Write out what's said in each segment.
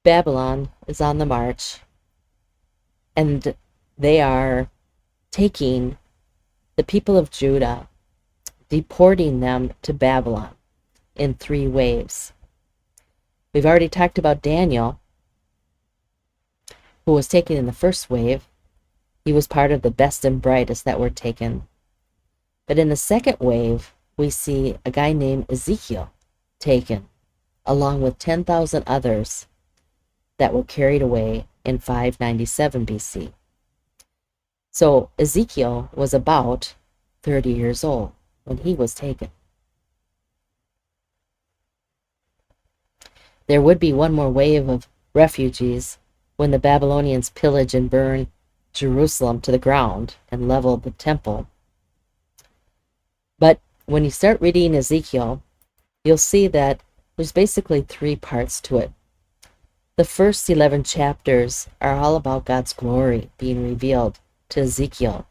Babylon is on the march, and they are taking the people of Judah, deporting them to Babylon in 3 waves. We've already talked about Daniel, who was taken in the first wave. He was part of the best and brightest that were taken. But in the second wave, we see a guy named Ezekiel taken, along with 10,000 others that were carried away in 597 BC. So Ezekiel was about 30 years old when he was taken. There would be one more wave of refugees when the Babylonians pillage and burn Jerusalem to the ground and level the temple. But when you start reading Ezekiel, you'll see that there's basically 3 parts to it. The first 11 chapters are all about God's glory being revealed to Ezekiel.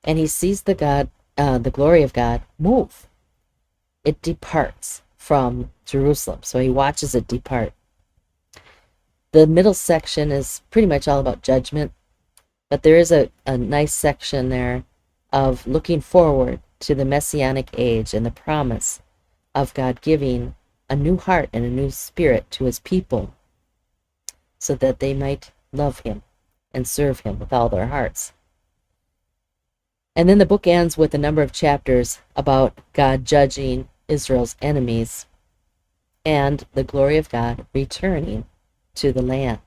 And he sees the glory of God move. It departs from Jerusalem, so he watches it depart. The middle section is pretty much all about judgment, but there is a nice section there of looking forward to the Messianic age and the promise of God giving a new heart and a new spirit to his people so that they might love him and serve him with all their hearts. And then the book ends with a number of chapters about God judging Israel's enemies and the glory of God returning to the land.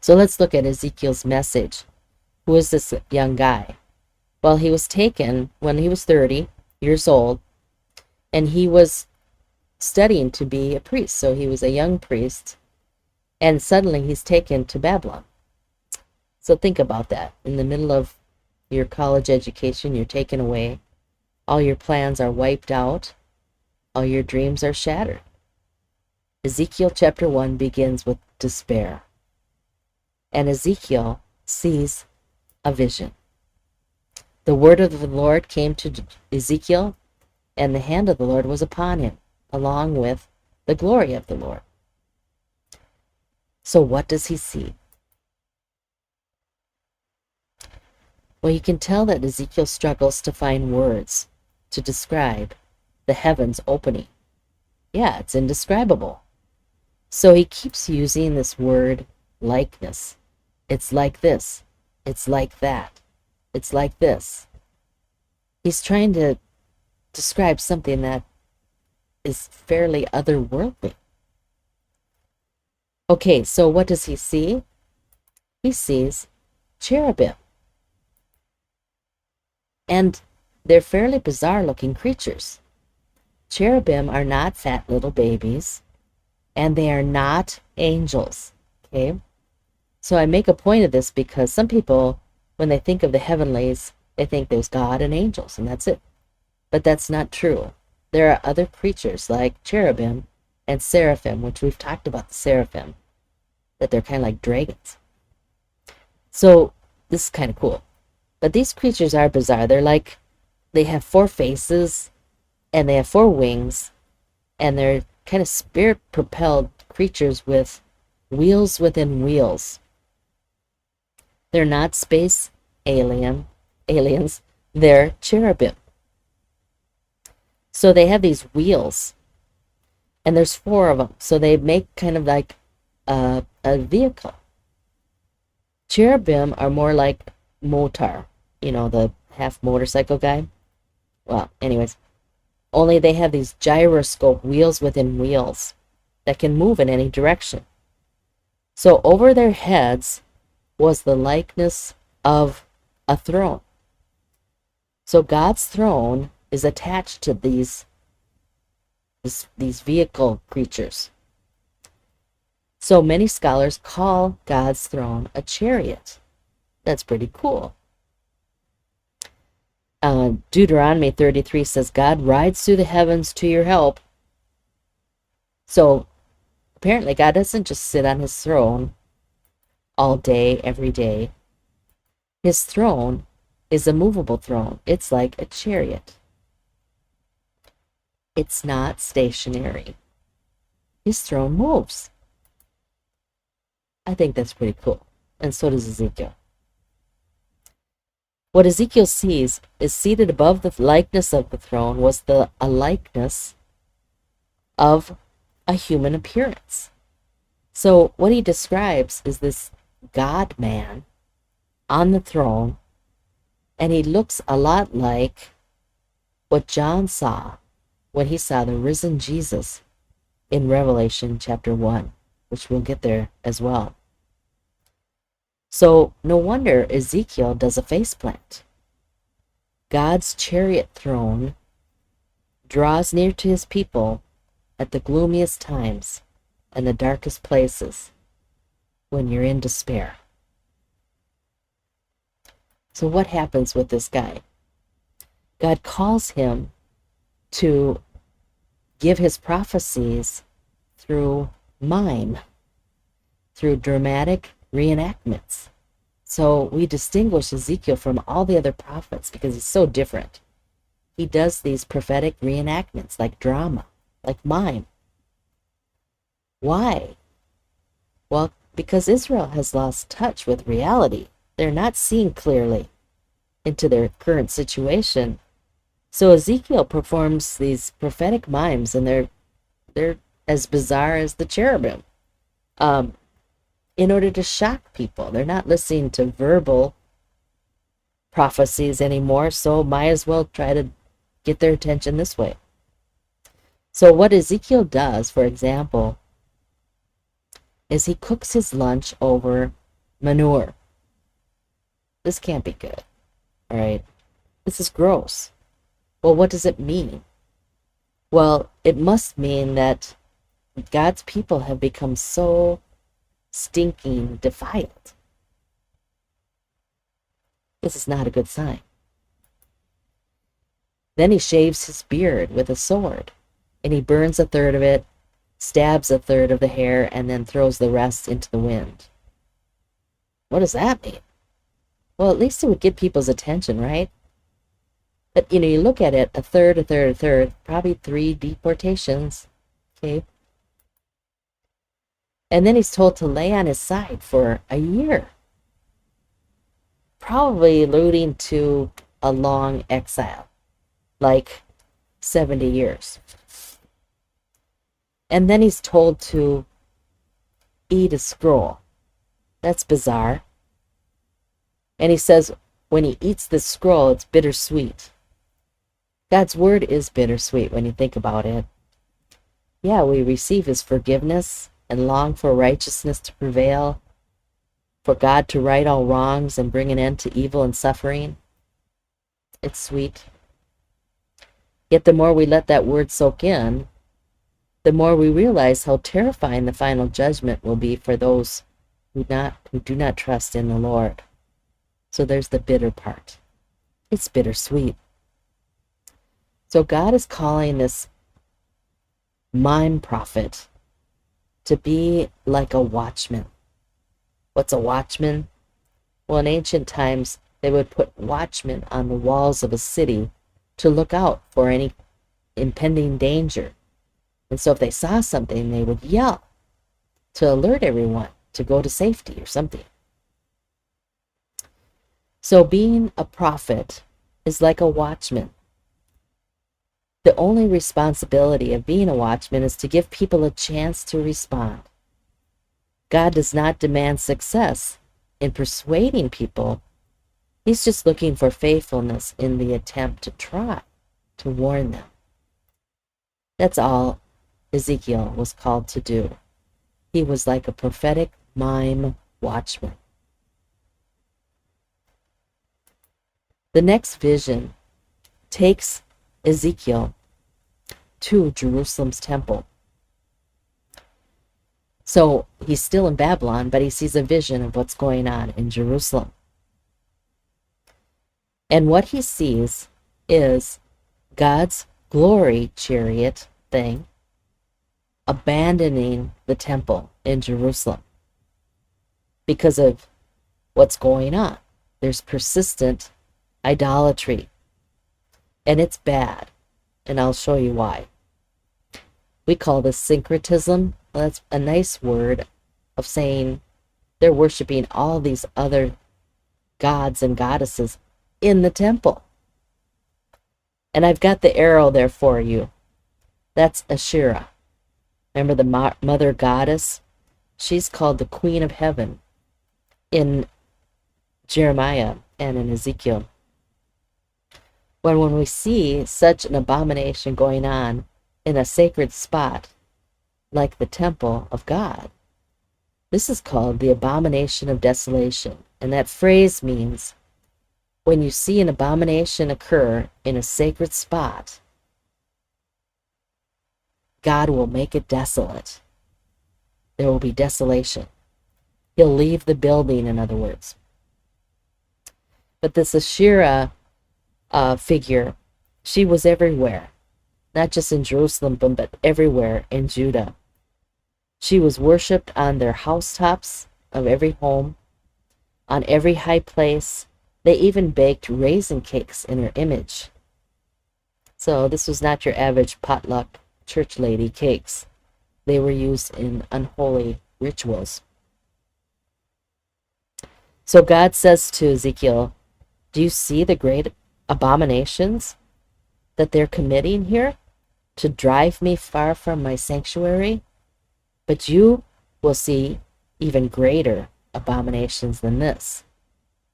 So let's look at Ezekiel's message. Who is this young guy? Well, he was taken when he was 30 years old, and he was studying to be a priest. So he was a young priest, and suddenly he's taken to Babylon. So think about that. In the middle of your college education, you're taken away. All your plans are wiped out. All your dreams are shattered. Ezekiel chapter 1 begins with despair. And Ezekiel sees a vision. The word of the Lord came to Ezekiel, and the hand of the Lord was upon him, along with the glory of the Lord. So what does he see? Well, you can tell that Ezekiel struggles to find words to describe the heavens opening. Yeah, it's indescribable. So he keeps using this word likeness. It's like this. It's like that. It's like this. He's trying to describe something that is fairly otherworldly. Okay, so what does he see? He sees cherubim. And they're fairly bizarre looking creatures. Cherubim are not fat little babies, and they are not angels. Okay? So I make a point of this because some people, when they think of the heavenlies, they think there's God and angels, and that's it. But that's not true. There are other creatures like cherubim and seraphim, which we've talked about the seraphim, that they're kind of like dragons. So this is kind of cool. But these creatures are bizarre. They have 4 faces, and they have 4 wings, and they're kind of spirit-propelled creatures with wheels within wheels. They're not space aliens, they're cherubim. So they have these wheels, and there's 4 of them, so they make kind of like a vehicle. Cherubim are more like Motar, the half motorcycle guy. Well, anyways, only they have these gyroscope wheels within wheels that can move in any direction. So over their heads was the likeness of a throne. So God's throne is attached to these vehicle creatures. So many scholars call God's throne a chariot. That's pretty cool. Deuteronomy 33 says, God rides through the heavens to your help. So apparently God doesn't just sit on his throne all day, every day. His throne is a movable throne. It's like a chariot. It's not stationary. his throne moves. I think that's pretty cool. And so does Ezekiel. What Ezekiel sees is seated above the likeness of the throne was a likeness of a human appearance. So what he describes is this God-man on the throne, and he looks a lot like what John saw when he saw the risen Jesus in Revelation chapter 1, which we'll get there as well. So no wonder Ezekiel does a faceplant. God's chariot throne draws near to his people at the gloomiest times and the darkest places when you're in despair. So what happens with this guy? God calls him to give his prophecies through mime, through dramatic reenactments. So we distinguish Ezekiel from all the other prophets because he's so different. He does these prophetic reenactments like drama, like mime. Why? Well, because Israel has lost touch with reality. They're not seeing clearly into their current situation. So Ezekiel performs these prophetic mimes, and they're as bizarre as the cherubim, in order to shock people. They're not listening to verbal prophecies anymore, so might as well try to get their attention this way. So what Ezekiel does, for example, is he cooks his lunch over manure. This can't be good, all right? This is gross. Well, what does it mean? Well, it must mean that God's people have become so stinking defiled. This is not a good sign. Then he shaves his beard with a sword, and he burns a third of it, stabs a third of the hair, and then throws the rest into the wind. What does that mean? Well, at least it would get people's attention, right? But, you look at it, a third, probably 3 deportations, okay? And then he's told to lay on his side for a year, probably alluding to a long exile, like 70 years. And then he's told to eat a scroll. That's bizarre. And he says when he eats this scroll, it's bittersweet. God's word is bittersweet when you think about it. Yeah, we receive his forgiveness and long for righteousness to prevail, for God to right all wrongs and bring an end to evil and suffering. It's sweet. Yet the more we let that word soak in, the more we realize how terrifying the final judgment will be for those who do not trust in the Lord. So there's the bitter part. It's bittersweet. So God is calling this mime prophet to be like a watchman. What's a watchman? Well, in ancient times, they would put watchmen on the walls of a city to look out for any impending danger. And so if they saw something, they would yell to alert everyone to go to safety or something. So being a prophet is like a watchman. The only responsibility of being a watchman is to give people a chance to respond. God does not demand success in persuading people. He's just looking for faithfulness in the attempt to try to warn them. That's all Ezekiel was called to do. He was like a prophetic mime watchman. The next vision takes Ezekiel to Jerusalem's temple. So he's still in Babylon, but he sees a vision of what's going on in Jerusalem. And what he sees is God's glory chariot thing abandoning the temple in Jerusalem because of what's going on. There's persistent idolatry, and it's bad, and I'll show you why. We call this syncretism. Well, that's a nice word of saying they're worshiping all these other gods and goddesses in the temple. And I've got the arrow there for you. That's Asherah. Remember the mother goddess? She's called the Queen of Heaven in Jeremiah and in Ezekiel. When we see such an abomination going on in a sacred spot like the temple of God, this is called the abomination of desolation. And that phrase means when you see an abomination occur in a sacred spot, God will make it desolate. There will be desolation. He'll leave the building, in other words. But this Asherah figure, she was everywhere, not just in Jerusalem, but everywhere in Judah. She was worshipped on their housetops of every home, on every high place. They even baked raisin cakes in her image. So this was not your average potluck church lady cakes. They were used in unholy rituals. So God says to Ezekiel, do you see the great abominations that they're committing here to drive me far from my sanctuary? But you will see even greater abominations than this.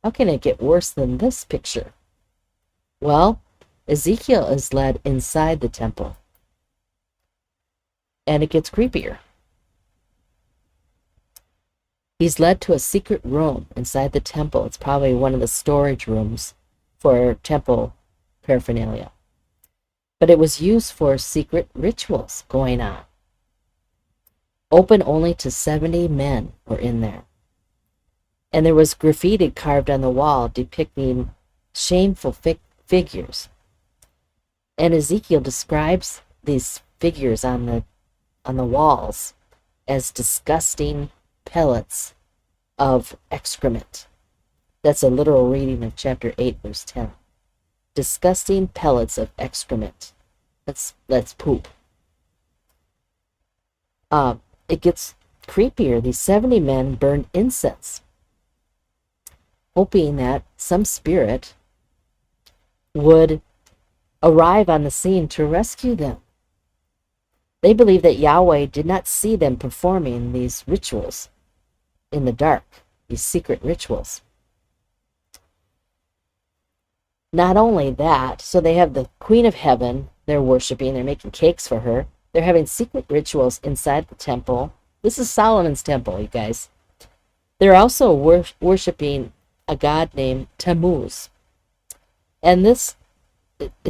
How can it get worse than this picture? Well, Ezekiel is led inside the temple, and it gets creepier. He's led to a secret room inside the temple. It's probably one of the storage rooms for temple paraphernalia. But it was used for secret rituals going on. Open only to 70 men were in there. And there was graffiti carved on the wall depicting shameful figures. And Ezekiel describes these figures on the walls as disgusting pellets of excrement. That's a literal reading of chapter 8, verse 10. Disgusting pellets of excrement. That's poop. It gets creepier. These 70 men burned incense, hoping that some spirit would arrive on the scene to rescue them. They believed that Yahweh did not see them performing these rituals in the dark, these secret rituals. Not only that, so they have the Queen of Heaven they're worshiping, they're making cakes for her. They're having secret rituals inside the temple. This is Solomon's temple, you guys. They're also worshiping a god named Tammuz. And it's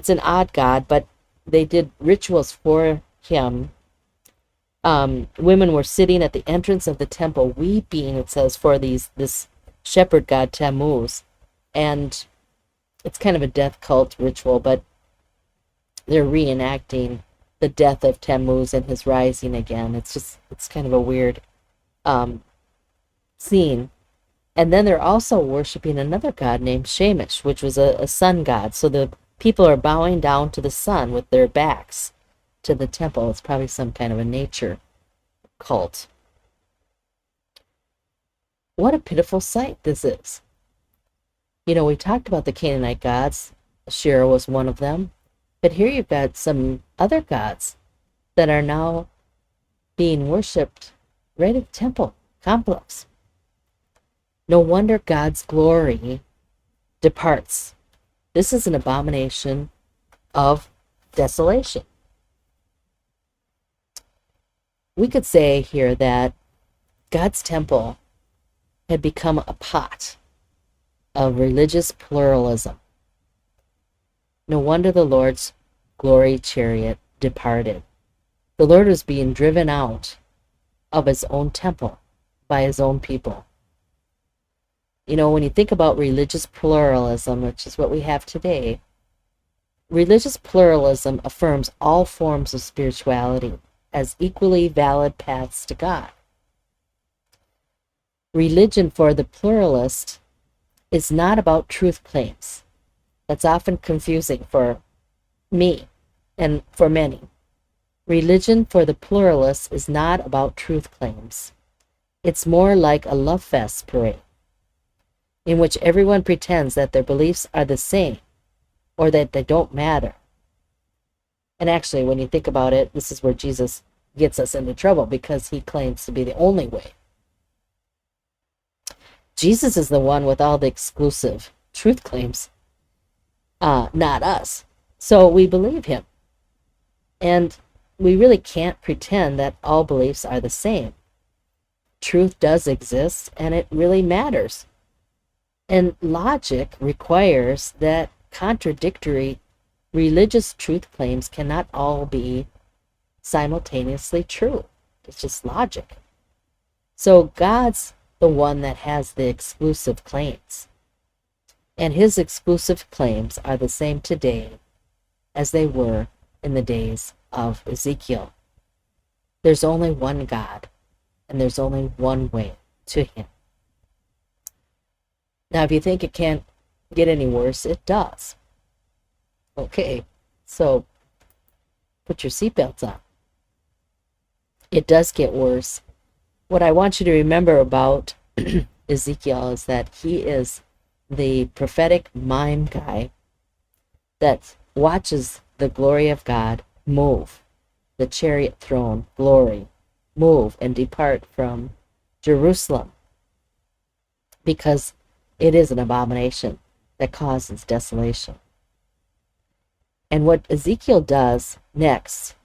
an odd god, but they did rituals for him. Women were sitting at the entrance of the temple weeping, it says, for this shepherd god Tammuz. And it's kind of a death cult ritual, but they're reenacting the death of Tammuz and his rising again. It's kind of a weird scene. And then they're also worshiping another god named Shamash, which was a sun god. So the people are bowing down to the sun with their backs to the temple. It's probably some kind of a nature cult. What a pitiful sight this is. You know, we talked about the Canaanite gods. Asherah was one of them. But here you've got some other gods that are now being worshipped right at the temple complex. No wonder God's glory departs. This is an abomination of desolation. We could say here that God's temple had become a pot of religious pluralism. No wonder the Lord's glory chariot departed. The Lord was being driven out of his own temple by his own people. You know, when you think about religious pluralism, which is what we have today, religious pluralism affirms all forms of spirituality as equally valid paths to God. Religion for the pluralist is not about truth claims. That's often confusing for me and for many. Religion for the pluralists is not about truth claims. It's more like a love fest parade, in which everyone pretends that their beliefs are the same or that they don't matter. And actually, when you think about it, this is where Jesus gets us into trouble, because he claims to be the only way. Jesus is the one with all the exclusive truth claims, not us. So we believe him. And we really can't pretend that all beliefs are the same. Truth does exist, and it really matters. And logic requires that contradictory religious truth claims cannot all be simultaneously true. It's just logic. So God's the one that has the exclusive claims. And his exclusive claims are the same today as they were in the days of Ezekiel. There's only one God, and there's only one way to him. Now, if you think it can't get any worse, it does. Okay, so put your seatbelts on. It does get worse. What I want you to remember about Ezekiel is that he is the prophetic mime guy that watches the glory of God move, the chariot throne glory, move and depart from Jerusalem, because it is an abomination that causes desolation. And what Ezekiel does next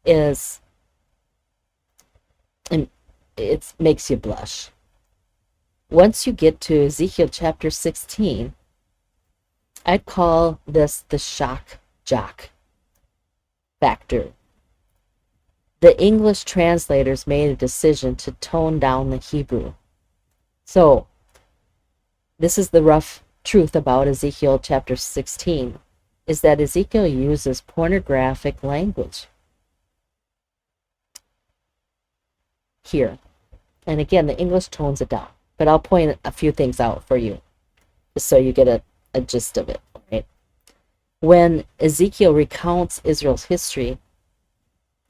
is, and it makes you blush. Once you get to Ezekiel chapter 16, I'd call this the shock jock factor. The English translators made a decision to tone down the Hebrew. So, this is the rough truth about Ezekiel chapter 16, is that Ezekiel uses pornographic language here. And again, the English tones it down. But I'll point a few things out for you, just so you get a gist of it. Right? When Ezekiel recounts Israel's history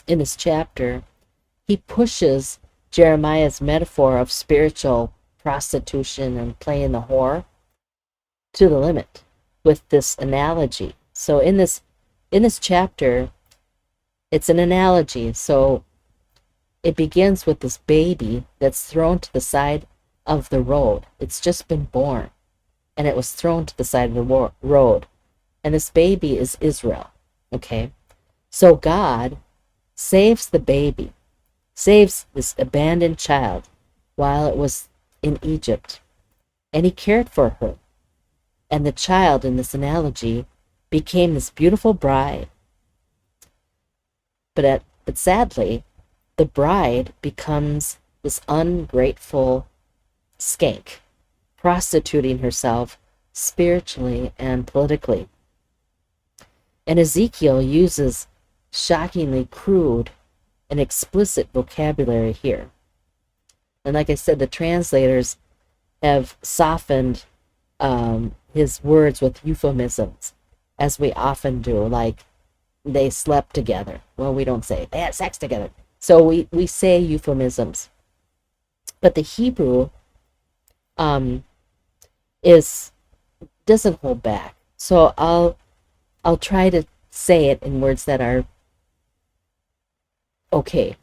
in this chapter, he pushes Jeremiah's metaphor of spiritual prostitution and playing the whore to the limit with this analogy. So in this chapter, it's an analogy. So it begins with this baby that's thrown to the side of the road. It's just been born, and it was thrown to the side of the road. And this baby is Israel. Okay? So God saves the baby, saves this abandoned child while it was in Egypt. And he cared for her. And the child in this analogy became this beautiful bride. But sadly, the bride becomes this ungrateful skank, prostituting herself spiritually and politically. And Ezekiel uses shockingly crude and explicit vocabulary here. And like I said, the translators have softened his words with euphemisms, as we often do, like they slept together. Well, we don't say they had sex together. So we say euphemisms. But the Hebrew doesn't hold back. So I'll try to say it in words that are okay.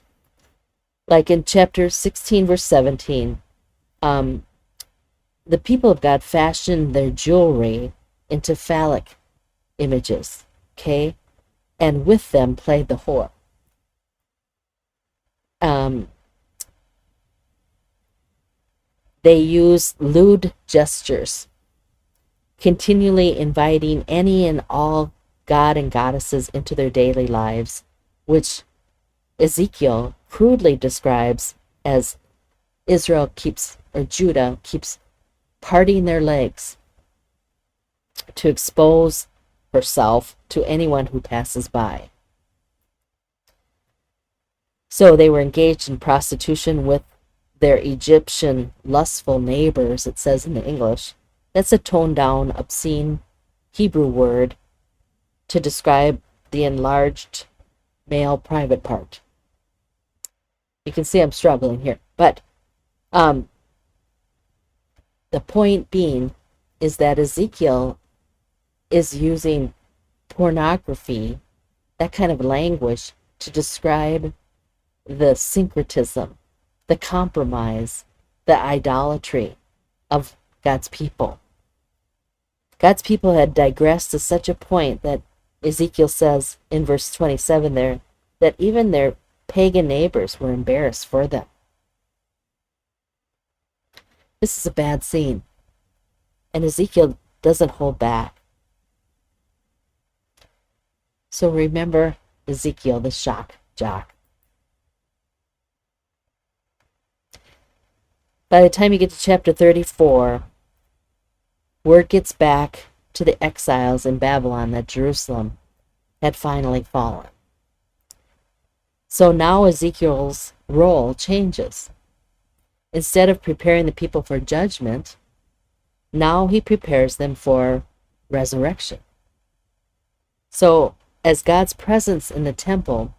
Like in chapter 16, verse 17, the people of God fashioned their jewelry into phallic images, okay? And with them played the whore. They use lewd gestures, continually inviting any and all god and goddesses into their daily lives, which Ezekiel crudely describes as Judah keeps parting their legs to expose herself to anyone who passes by. So they were engaged in prostitution with their Egyptian lustful neighbors, it says in the English. That's a toned down, obscene Hebrew word to describe the enlarged male private part. You can see I'm struggling here. But the point being is that Ezekiel is using pornography, that kind of language, to describe the syncretism, the compromise, the idolatry of God's people. God's people had digressed to such a point that Ezekiel says in verse 27 there that even their pagan neighbors were embarrassed for them. This is a bad scene, and Ezekiel doesn't hold back. So remember Ezekiel, the shock jock. By the time you get to chapter 34, word gets back to the exiles in Babylon that Jerusalem had finally fallen. So now Ezekiel's role changes. Instead of preparing the people for judgment, now he prepares them for resurrection. So as God's presence in the temple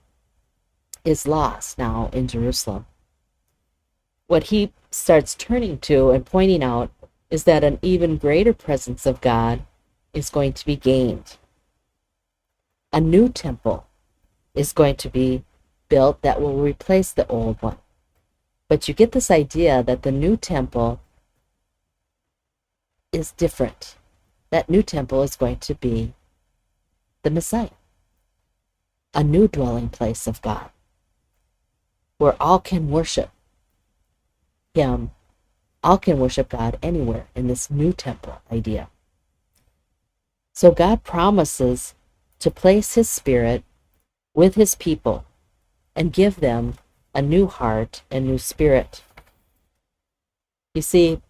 is lost now in Jerusalem, what he starts turning to and pointing out is that an even greater presence of God is going to be gained. A new temple is going to be built that will replace the old one. But you get this idea that the new temple is different. That new temple is going to be the Messiah, a new dwelling place of God, where all can worship Him. All can worship God anywhere in this new temple idea. So God promises to place His Spirit with His people and give them a new heart and new spirit. You see,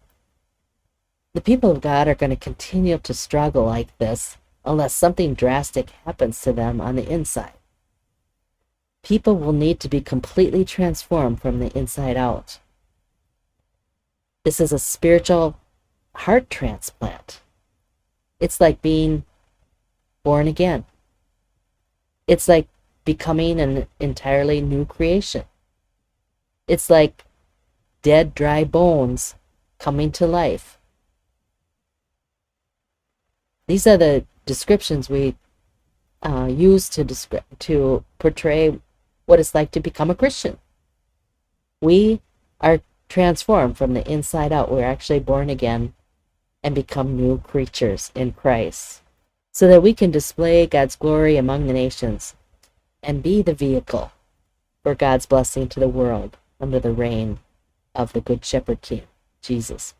the people of God are going to continue to struggle like this unless something drastic happens to them on the inside. People will need to be completely transformed from the inside out. This is a spiritual heart transplant. It's like being born again. It's like becoming an entirely new creation. It's like dead, dry bones coming to life. These are the descriptions we use to portray what it's like to become a Christian. We are transformed from the inside out. We're actually born again and become new creatures in Christ, so that we can display God's glory among the nations and be the vehicle for God's blessing to the world under the reign of the Good Shepherd King, Jesus.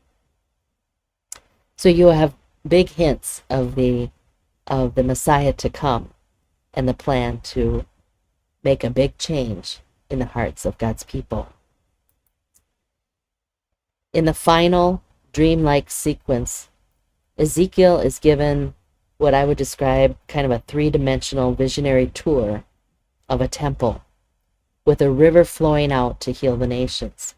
So you have big hints of the Messiah to come and the plan to make a big change in the hearts of God's people. In the final dreamlike sequence, Ezekiel is given what I would describe kind of a three-dimensional visionary tour of a temple with a river flowing out to heal the nations.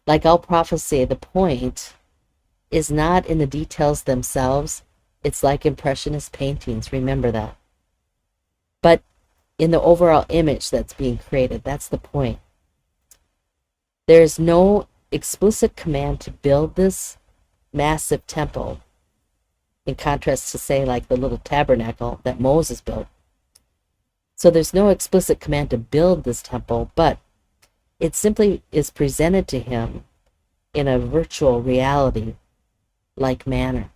Like all prophecy, the point is not in the details themselves. It's like Impressionist paintings, remember that. But in the overall image that's being created, that's the point. There's no explicit command to build this massive temple, in contrast to, say, like the little tabernacle that Moses built. So there's no explicit command to build this temple, but it simply is presented to him in a virtual reality-like manner.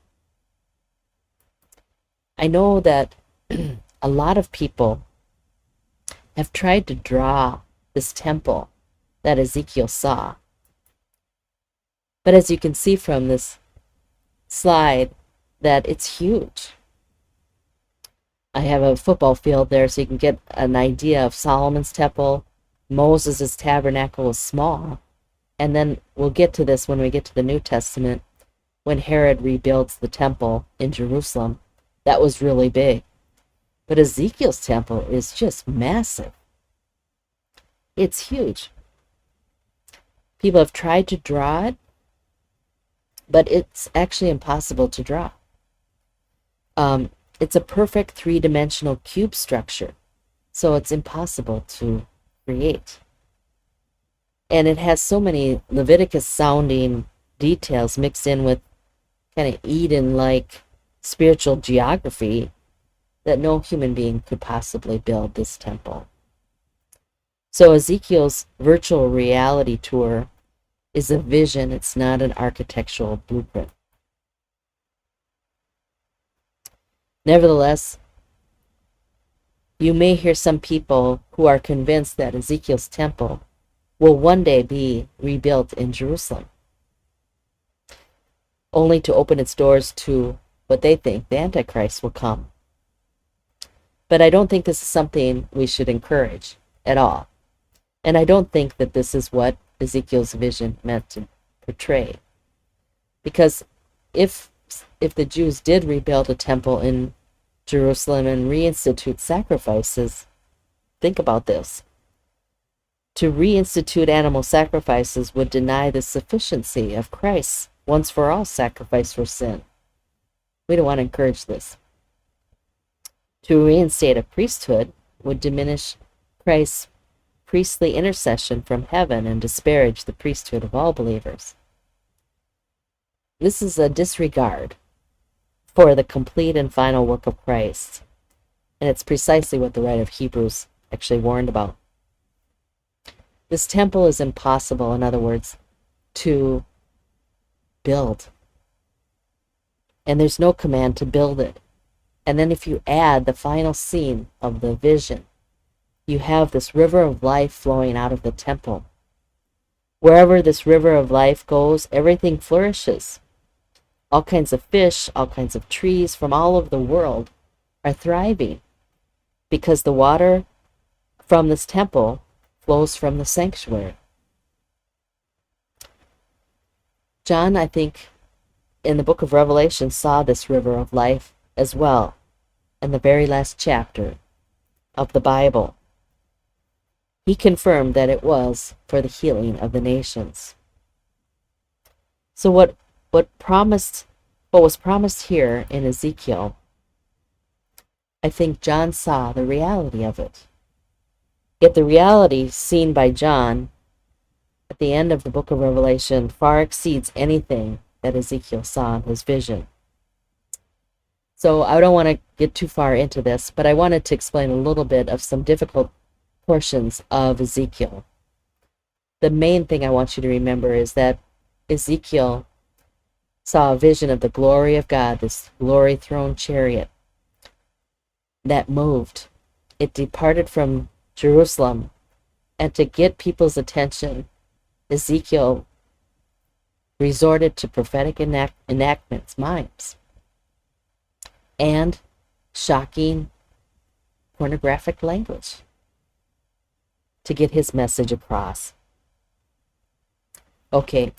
I know that a lot of people have tried to draw this temple that Ezekiel saw. But as you can see from this slide, that it's huge. I have a football field there so you can get an idea of Solomon's temple. Moses' tabernacle was small. And then we'll get to this when we get to the New Testament, when Herod rebuilds the temple in Jerusalem. That was really big. But Ezekiel's temple is just massive. It's huge. People have tried to draw it, but it's actually impossible to draw. it's a perfect three-dimensional cube structure, so it's impossible to create. And it has so many Leviticus-sounding details mixed in with kind of Eden-like spiritual geography that no human being could possibly build this temple. So Ezekiel's virtual reality tour is a vision. It's not an architectural blueprint. Nevertheless, you may hear some people who are convinced that Ezekiel's temple will one day be rebuilt in Jerusalem, only to open its doors to what they think the Antichrist will come. But I don't think this is something we should encourage at all. And I don't think that this is what Ezekiel's vision meant to portray. Because if the Jews did rebuild a temple in Jerusalem and reinstitute sacrifices, think about this. To reinstitute animal sacrifices would deny the sufficiency of Christ's once for all sacrifice for sin. We don't want to encourage this. To reinstate a priesthood would diminish Christ's priestly intercession from heaven and disparage the priesthood of all believers. This is a disregard for the complete and final work of Christ, and it's precisely what the writer of Hebrews actually warned about. This temple is impossible, in other words, to build. And there's no command to build it. And then if you add the final scene of the vision, you have this river of life flowing out of the temple. Wherever this river of life goes, everything flourishes. All kinds of fish, all kinds of trees from all over the world are thriving because the water from this temple flows from the sanctuary. John, I think, in the book of Revelation, saw this river of life as well in the very last chapter of the Bible. He confirmed that it was for the healing of the nations. So what was promised here in Ezekiel, I think John saw the reality of it. Yet the reality seen by John at the end of the book of Revelation far exceeds anything that Ezekiel saw in his vision. So I don't want to get too far into this, but I wanted to explain a little bit of some difficult portions of Ezekiel. The main thing I want you to remember is that Ezekiel saw a vision of the glory of God, this glory throne chariot that moved. It departed from Jerusalem, and to get people's attention, Ezekiel resorted to prophetic enactments, mimes, and shocking pornographic language to get his message across. Okay.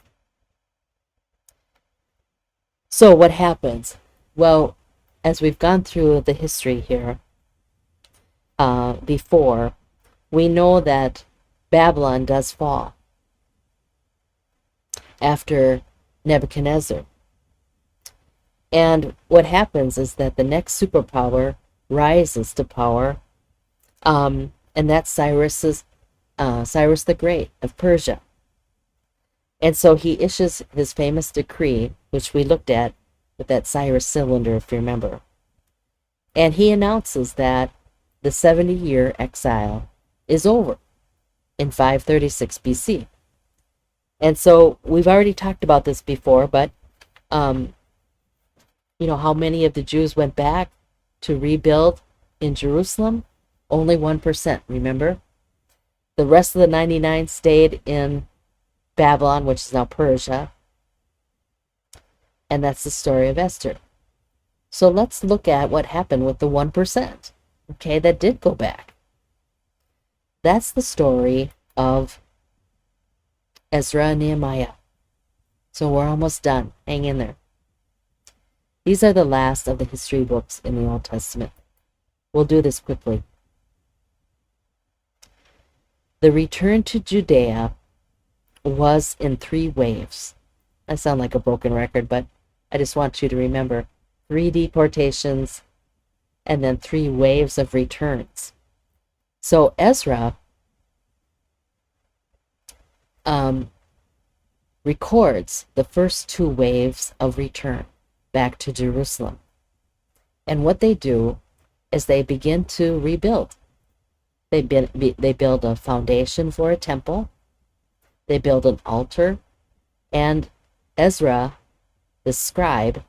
So what happens? Well, as we've gone through the history here before, we know that Babylon does fall after Nebuchadnezzar. And what happens is that the next superpower rises to power, and that's Cyrus the Great of Persia. And so he issues his famous decree, which we looked at with that Cyrus cylinder, if you remember. And he announces that the 70-year exile is over in 536 BC. And so we've already talked about this before, but you know how many of the Jews went back to rebuild in Jerusalem? Only 1%, remember? The rest of the 99 stayed in Babylon, which is now Persia. And that's the story of Esther. So let's look at what happened with the 1%, okay, that did go back. That's the story of Ezra and Nehemiah. So we're almost done. Hang in there. These are the last of the history books in the Old Testament. We'll do this quickly. The return to Judea was in 3 waves. I sound like a broken record, but I just want you to remember 3 deportations, and then 3 waves of returns. So Ezra records the first 2 waves of return back to Jerusalem. And what they do is they begin to rebuild. They build a foundation for a temple. They build an altar. And Ezra, the scribe,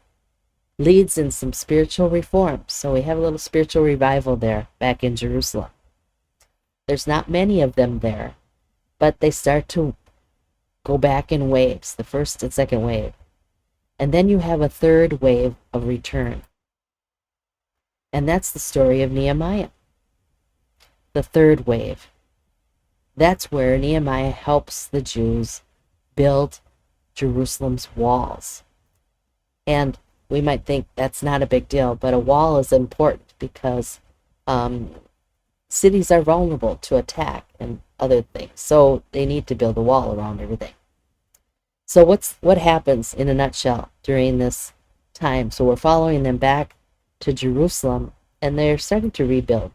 leads in some spiritual reforms. So we have a little spiritual revival there back in Jerusalem. There's not many of them there, but they start to go back in waves, the first and second wave. And then you have a 3rd wave of return. And that's the story of Nehemiah. The 3rd wave. That's where Nehemiah helps the Jews build Jerusalem's walls. And we might think that's not a big deal, but a wall is important because cities are vulnerable to attack and other things. So they need to build a wall around everything. So what happens in a nutshell during this time? So we're following them back to Jerusalem, and they're starting to rebuild.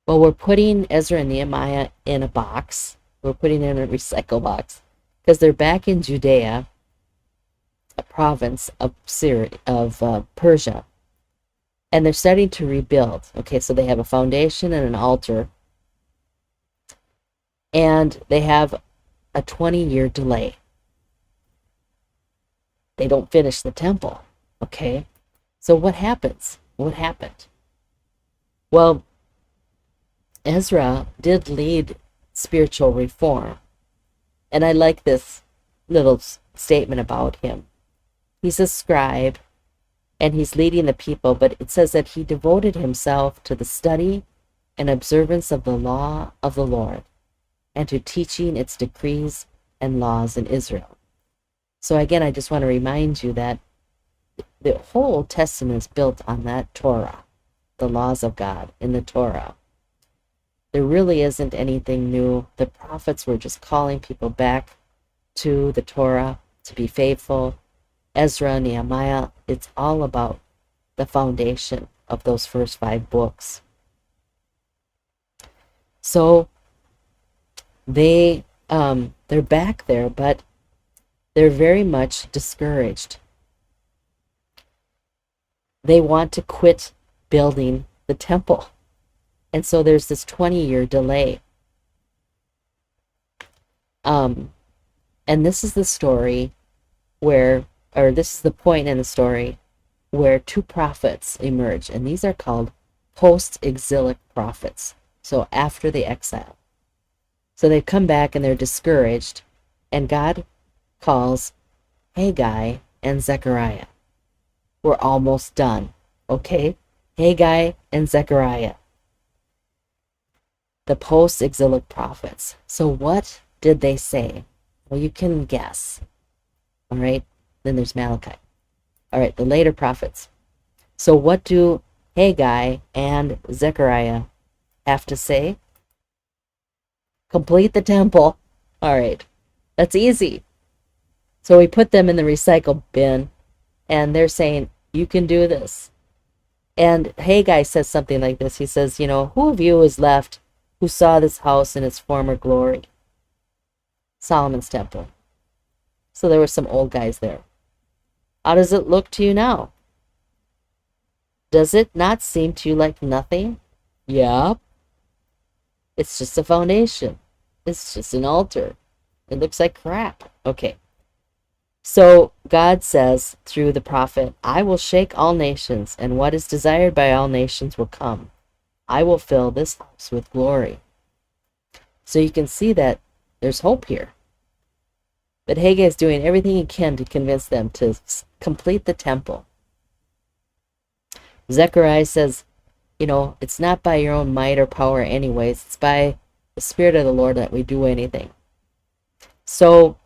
Well, we're putting Ezra and Nehemiah in a box. We're putting them in a recycle box because they're back in Judea, a province of Persia, and they're starting to rebuild. Okay, so they have a foundation and an altar, and they have a 20-year delay. They don't finish the temple. Okay, so what happens? What happened? Well, Ezra did lead spiritual reform, and I like this little statement about him. He's a scribe, and he's leading the people, but it says that he devoted himself to the study and observance of the law of the Lord, and to teaching its decrees and laws in Israel. So again, I just want to remind you that the whole Old Testament is built on that Torah, the laws of God in the Torah. There really isn't anything new. The prophets were just calling people back to the Torah to be faithful. Ezra, Nehemiah, it's all about the foundation of those first 5 books. So they're back there, but they're very much discouraged. They want to quit building the temple. And so there's this 20-year delay. And this is the story this is the point in the story where 2 prophets emerge. And these are called post-exilic prophets. So after the exile. So they come back and they're discouraged. And God calls Haggai and Zechariah. We're almost done. Okay? Haggai and Zechariah. The post-exilic prophets. So what did they say? Well, you can guess. All right? Then there's Malachi. All right, the later prophets. So what do Haggai and Zechariah have to say? Complete the temple. All right, that's easy. So we put them in the recycle bin, and they're saying, you can do this. And Haggai says something like this. He says, who of you is left who saw this house in its former glory? Solomon's temple. So there were some old guys there. How does it look to you now? Does it not seem to you like nothing? Yep. It's just a foundation. It's just an altar. It looks like crap. Okay. So God says through the prophet, I will shake all nations, and what is desired by all nations will come. I will fill this house with glory. So you can see that there's hope here. But Haggai is doing everything he can to convince them to complete the temple. Zechariah says, it's not by your own might or power anyways. It's by the Spirit of the Lord that we do anything. So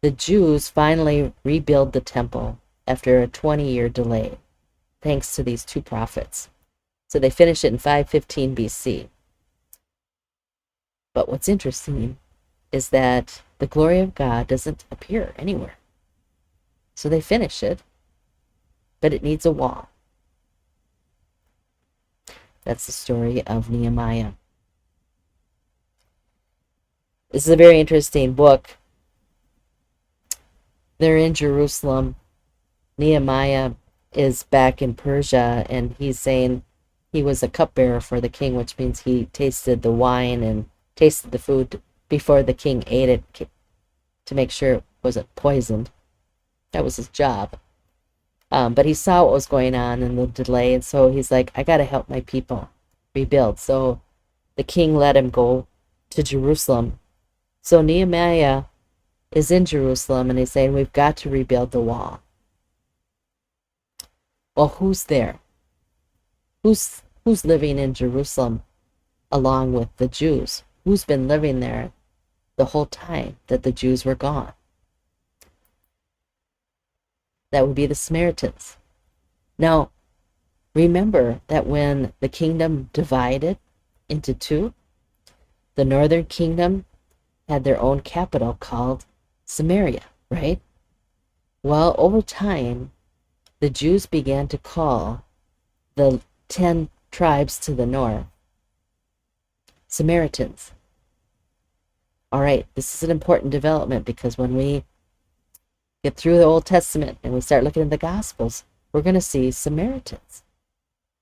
the Jews finally rebuild the temple after a 20-year delay, thanks to these 2 prophets. So they finish it in 515 BC. But what's interesting is that the glory of God doesn't appear anywhere. So they finish it, but it needs a wall. That's the story of Nehemiah. This is a very interesting book. They're in Jerusalem. Nehemiah is back in Persia, and he's saying he was a cupbearer for the king, which means he tasted the wine and tasted the food before the king ate it to make sure it wasn't poisoned. That was his job. But he saw what was going on and the delay, and so he's like, I got to help my people rebuild. So the king let him go to Jerusalem. So Nehemiah is in Jerusalem, and he's saying, we've got to rebuild the wall. Well, who's there? Who's living in Jerusalem along with the Jews? Who's been living there the whole time that the Jews were gone? That would be the Samaritans. Now, remember that when the kingdom divided into two, the northern kingdom had their own capital called Samaria, right? Well, over time, the Jews began to call the 10 tribes to the north Samaritans. All right, this is an important development, because when we get through the Old Testament and we start looking at the Gospels, we're going to see Samaritans.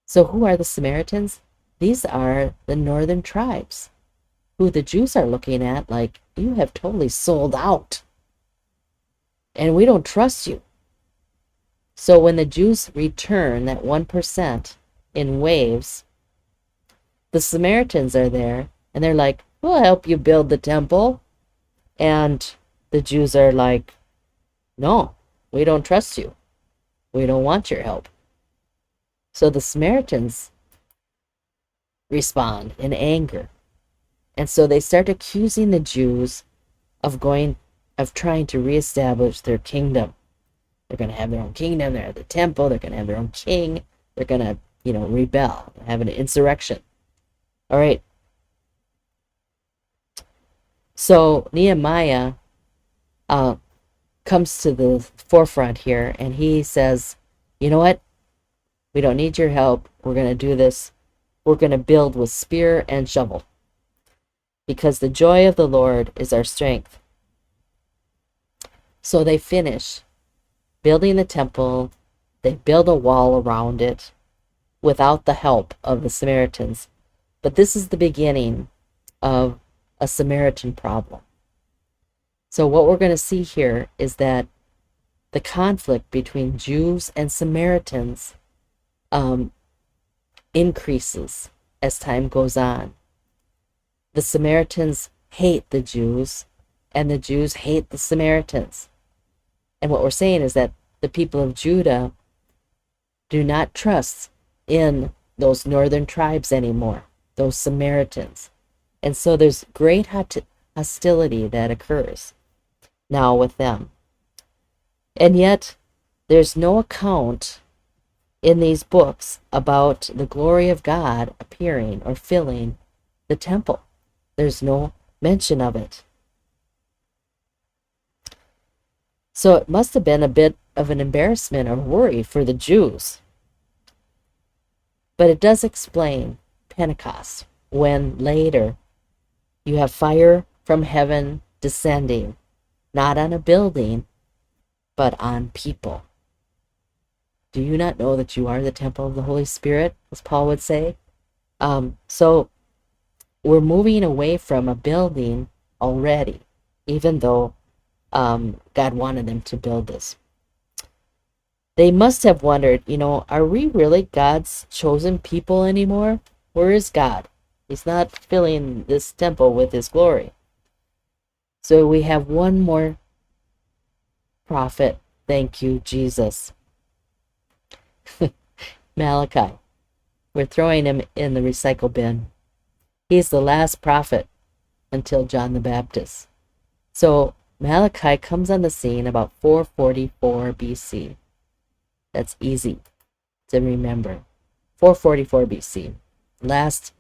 So who are the Samaritans? These are the northern tribes, who the Jews are looking at like, you have totally sold out, and we don't trust you. So when the Jews return, that 1% in waves, the Samaritans are there, and they're like, we'll help you build the temple. And the Jews are like, no, we don't trust you. We don't want your help. So the Samaritans respond in anger. And so they start accusing the Jews of trying to reestablish their kingdom. They're going to have their own kingdom. They're at the temple. They're going to have their own king. They're going to, rebel, have an insurrection. All right. So Nehemiah comes to the forefront here, and he says, you know what? We don't need your help. We're going to do this. We're going to build with spear and shovel, because the joy of the Lord is our strength. So they finish building the temple. They build a wall around it without the help of the Samaritans. But this is the beginning of a Samaritan problem. So what we're going to see here is that the conflict between Jews and Samaritans increases as time goes on. The Samaritans hate the Jews, and the Jews hate the Samaritans. And what we're saying is that the people of Judah do not trust in those northern tribes anymore, those Samaritans. And so there's great hostility that occurs now with them. And yet, there's no account in these books about the glory of God appearing or filling the temple. There's no mention of it. So it must have been a bit of an embarrassment or worry for the Jews. But it does explain Pentecost, when later you have fire from heaven descending, not on a building, but on people. Do you not know that you are the temple of the Holy Spirit, as Paul would say? So we're moving away from a building already, even though God wanted them to build this. They must have wondered, are we really God's chosen people anymore? Where is God? He's not filling this temple with his glory. So we have one more prophet. Thank you, Jesus. Malachi. We're throwing him in the recycle bin. He's the last prophet until John the Baptist. So Malachi comes on the scene about 444 BC. That's easy to remember. 444 BC. Last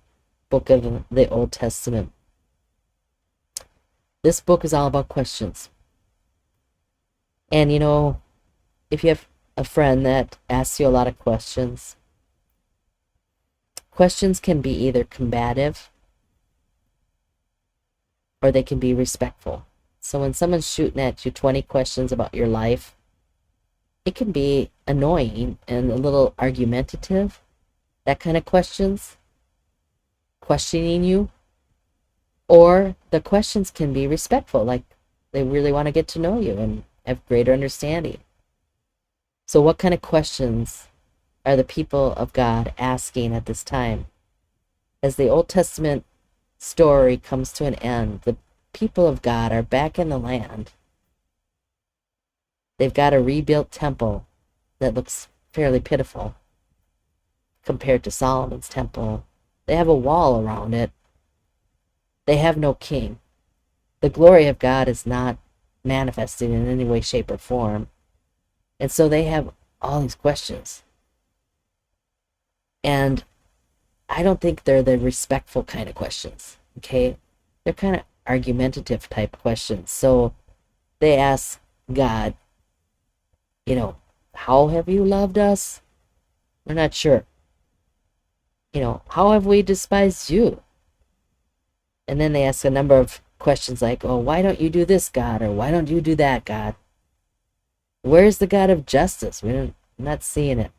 book of the Old Testament. This book is all about questions. And if you have a friend that asks you a lot of questions. Questions can be either combative or they can be respectful. So when someone's shooting at you 20 questions about your life, it can be annoying and a little argumentative. That kind of questions, questioning you. Or the questions can be respectful, like they really want to get to know you and have greater understanding. So what kind of questions are the people of God asking at this time? As the Old Testament story comes to an end, the people of God are back in the land. They've got a rebuilt temple that looks fairly pitiful compared to Solomon's temple. They have a wall around it. They have no king. The glory of God is not manifested in any way, shape, or form. And so they have all these questions. And I don't think they're the respectful kind of questions, okay? They're kind of argumentative type questions. So they ask God, how have you loved us? We're not sure. How have we despised you? And then they ask a number of questions like, oh, why don't you do this, God? Or why don't you do that, God? Where's the God of justice? We're not seeing it.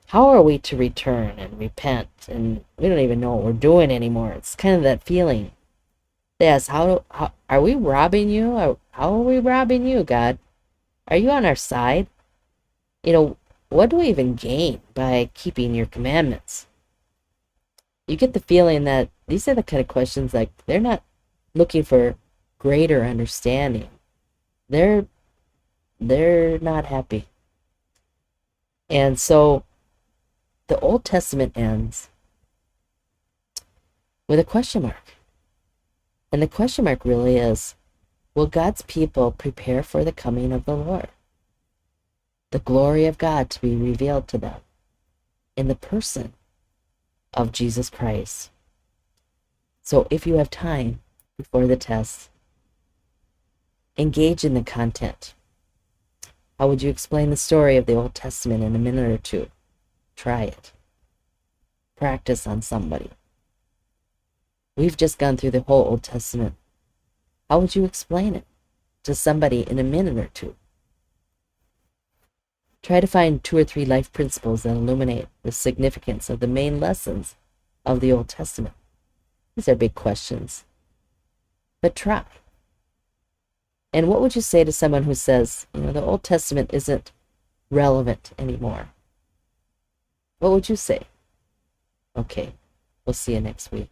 How are we to return and repent? And we don't even know what we're doing anymore. It's kind of that feeling. They ask, how are we robbing you? Or how are we robbing you, God? Are you on our side? What do we even gain by keeping your commandments? You get the feeling that these are the kind of questions like they're not looking for greater understanding. They're not happy. And so the Old Testament ends with a question mark. And the question mark really is, will God's people prepare for the coming of the Lord? The glory of God to be revealed to them in the person of Jesus Christ. So if you have time before the test, engage in the content. How would you explain the story of the Old Testament in a minute or two? Try it. Practice on somebody. We've just gone through the whole Old Testament. How would you explain it to somebody in a minute or two? Try to find 2 or 3 life principles that illuminate the significance of the main lessons of the Old Testament. These are big questions. But try. And what would you say to someone who says, the Old Testament isn't relevant anymore? What would you say? Okay, we'll see you next week.